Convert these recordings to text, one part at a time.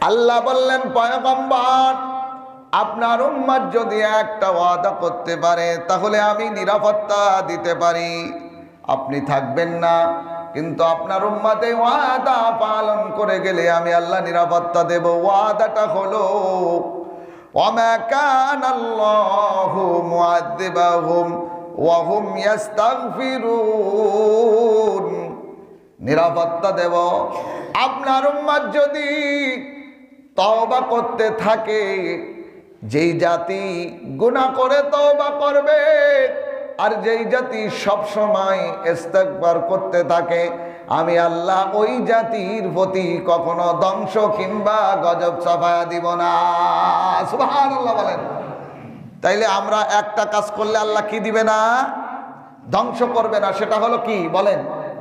আল্লাহ বললেন, পয়গম্বর, আপনার উম্মত যদি একটা ওয়াদা করতে পারে তাহলে আমি নিরাপত্তা দিতে পারি। আপনি থাকবেন না, কিন্তু আপনার উম্মত এই ওয়াদা পালন করে গেলে আমি আল্লাহ নিরাপত্তা দেব। ওয়াদাটা হলো, ওয়ামা কানাল্লাহু মুআযযিবাহুম ওয়া হুম ইস্তাগফিরুন। নিরাপত্তা দেব, আপনার উম্মত যদি তওবা করতে থাকে, যেই জাতি গুনাহ করে তওবা করবে আর যেই জাতি সব সময় ইস্তেগফার করতে থাকে, আমি আল্লাহ ওই জাতির প্রতি কখনো ধ্বংস কিংবা গজব চাপায়া দিব না। সুবহানাল্লাহ বলেন। তাইলে আমরা একটা কাজ করলে আল্লাহ কি দিবে না? ধ্বংস করবে না। সেটা হলো কি বলেন?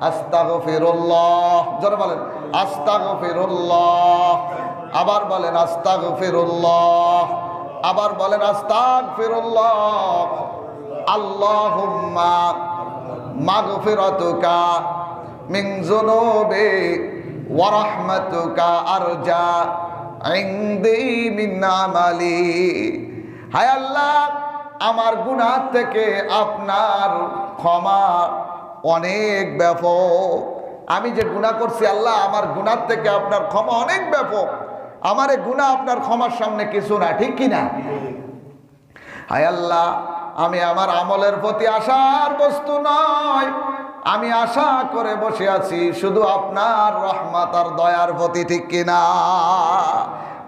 আস্তাগফিরুল্লাহ। জোরে বলেন আস্তাগফিরুল্লাহ। আবার বলেন আস্তাগফিরুল্লাহ। আবার বলেন আস্তাগফিরুল্লাহ। আল্লাহুম্মা মাগফিরাতুকা মিন যুনুবি ওয়া রাহমাতুকা আরজা ইনদি মিন আমালি। হায় আল্লাহ, আমার গুনাহ থেকে আপনার ক্ষমা অনেক ব্যাপক। আমি যে গুনাহ করছি আল্লাহ, আমার গুনাহ থেকে আপনার ক্ষমা অনেক ব্যাপক। আমার এই গুনাহ আপনার ক্ষমার সামনে কিছু না, ঠিক কি না? হায় আল্লাহ, আমি আমার আমলের প্রতি আশার বস্তু নয়, আমি আশা করে বসে আছি শুধু আপনার রহমত আর দয়ার প্রতি, ঠিক কিনা?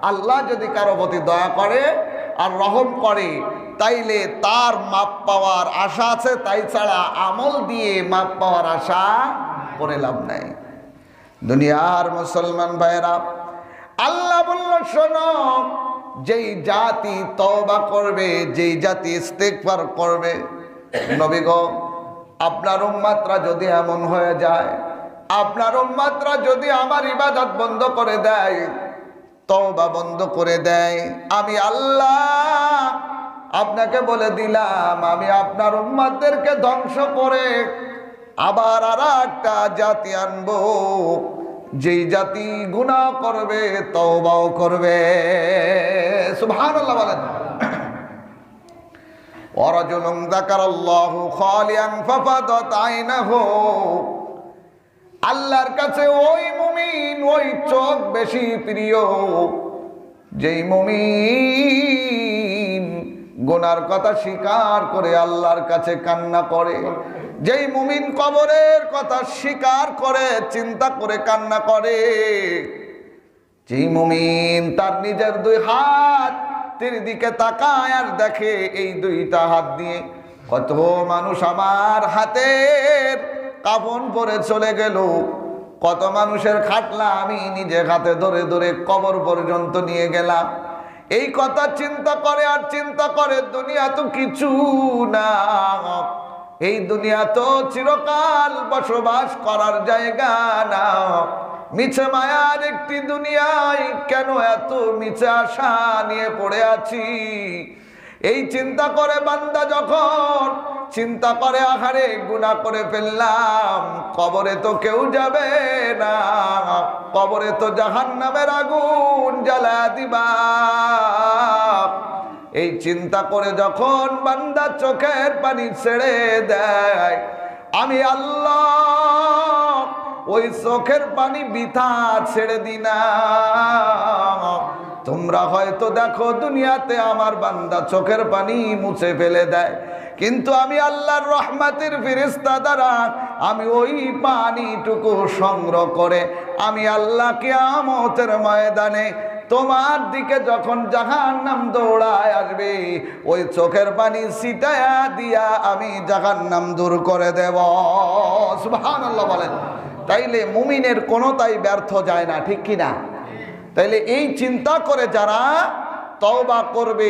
আল্লাহ যদি কারো প্রতি দয়া করে আর রহম করে তাইলে তার মাপ পাওয়ার আশা আছে, তাই ছাড়া আমল দিয়ে মাপ পাওয়ার আশা করে লাভ নাই। দুনিয়ার মুসলমান ভাইরা, আল্লাহ বলল, শোনো, যেই জাতি তওবা করবে, যেই জাতি ইস্তেগফার করবে, নবী গো, আপনার উম্মতরা যদি এমন হয়ে যায়, আপনার উম্মতরা যদি আমার ইবাদত বন্ধ করে দেয়, তওবা বন্ধ করে দেয়, আমি আল্লাহ আপনাকে বলে দিলাম, আমি আপনার উম্মতদেরকে ধ্বংস করে আবার আরেকটা জাতি আনবো, যেই জাতি গুনাহ করবে তওবাও করবে। সুবহানাল্লাহ বলেন। ওয়ারাজুলুন যাকারাল্লাহু খালিয়ান ফাফাদাত আইনাহু। আল্লাহর কাছে ওই মুমিন, ওই চোখ বেশি প্রিয় যেই মুমিন গুনার কথা স্বীকার করে আল্লাহর কাছে কান্না করে, যেই মুমিন কবরের কথা স্বীকার করে চিন্তা করে কান্না করে, যেই মুমিন তার নিজের দুই হাত তীর দিকে তাকায় আর দেখে এই দুইটা হাত দিয়ে কত মানুষ আমার হাতের কাফন পরে চলে গেল, কত মানুষের খাটলা আমি নিজে হাতে ধরে ধরে কবর পর্যন্ত নিয়ে গেলাম, এই কথা চিন্তা করে আর চিন্তা করে দুনিয়া তো কিছু না, এই দুনিয়া তো চিরকাল বসবাস করার জায়গা না, মিছে মায়ার একটি দুনিয়ায় কেন এত মিছে আশা নিয়ে পড়ে আছি। এই চিন্তা করে বান্দা যখন চিন্তা করে, আহারে গুনাহ করে ফেললাম, কবরে তো কেউ যাবে না, কবরে তো জাহান্নামের আগুন জ্বালা দিবা, এই চিন্তা করে যখন বান্দা চোখের পানি ছেড়ে দেয়, আমি আল্লাহ ওই চোখের পানি বৃথা ছেড়ে দিনা। তোমরা হয়তো দেখো দুনিয়াতে আমার বান্দা চোখের পানি মুছে ফেলে দেয়, কিন্তু আমি আল্লাহর রহমতের ফেরেশতা দ্বারা আমি ওই পানিটুকু সংগ্রহ করে আমি আল্লাহ কিয়ামতের ময়দানে তোমার দিকে যখন জাহান্নাম দৌড়ায় আসবে, ওই চোখের পানি ছিটায়া দিয়া আমি জাহান্নাম দূর করে দেব। সুবহানাল্লাহ বলেন। তাইলে মুমিনের কোনোটাই ব্যর্থ যায় না, ঠিক কিনা? তাইলে এই চিন্তা করে যারা তওবা করবে